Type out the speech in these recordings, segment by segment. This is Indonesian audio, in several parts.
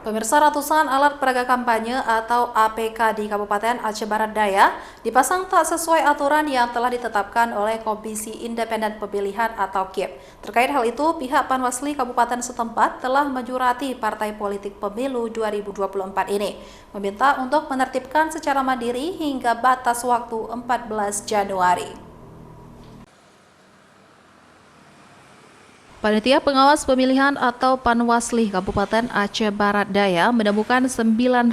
Pemirsa, ratusan alat peraga kampanye atau APK di Kabupaten Aceh Barat Daya dipasang tak sesuai aturan yang telah ditetapkan oleh Komisi Independen Pemilihan atau KIP. Terkait hal itu, pihak Panwasli Kabupaten setempat telah menjurati Partai Politik Pemilu 2024 ini, meminta untuk menertibkan secara mandiri hingga batas waktu 14 Januari. Panitia Pengawas Pemilihan atau Panwasli Kabupaten Aceh Barat Daya menemukan 900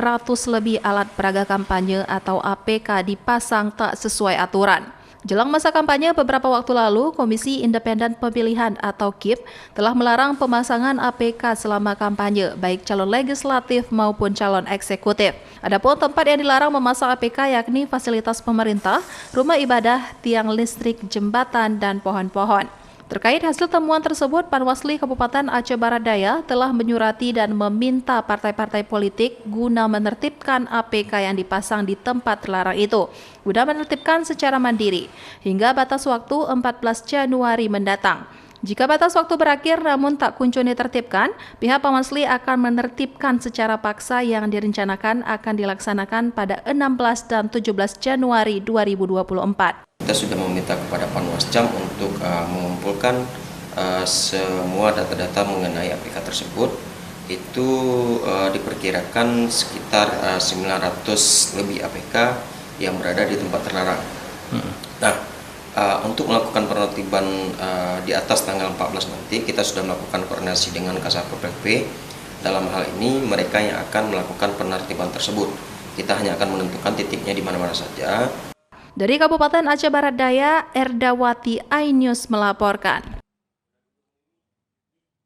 lebih alat peraga kampanye atau APK dipasang tak sesuai aturan. Jelang masa kampanye beberapa waktu lalu, Komisi Independen Pemilihan atau KIP telah melarang pemasangan APK selama kampanye, baik calon legislatif maupun calon eksekutif. Adapun tempat yang dilarang memasang APK yakni fasilitas pemerintah, rumah ibadah, tiang listrik, jembatan, dan pohon-pohon. Terkait hasil temuan tersebut, Panwasli Kabupaten Aceh Barat Daya telah menyurati dan meminta partai-partai politik guna menertibkan APK yang dipasang di tempat terlarang itu, guna menertibkan secara mandiri hingga batas waktu 14 Januari mendatang. Jika batas waktu berakhir namun tak kunjung ditertibkan, pihak Panwasli akan menertibkan secara paksa yang direncanakan akan dilaksanakan pada 16 dan 17 Januari 2024. Kita sudah meminta kepada Panwascam untuk mengumpulkan semua data-data mengenai APK tersebut. Itu diperkirakan sekitar 900 lebih APK yang berada di tempat terlarang. Nah, untuk melakukan penertiban di atas tanggal 14 nanti, kita sudah melakukan koordinasi dengan Kasatpol PP. Dalam hal ini, mereka yang akan melakukan penertiban tersebut. Kita hanya akan menentukan titiknya di mana-mana saja. Dari Kabupaten Aceh Barat Daya, Erdawati iNews melaporkan.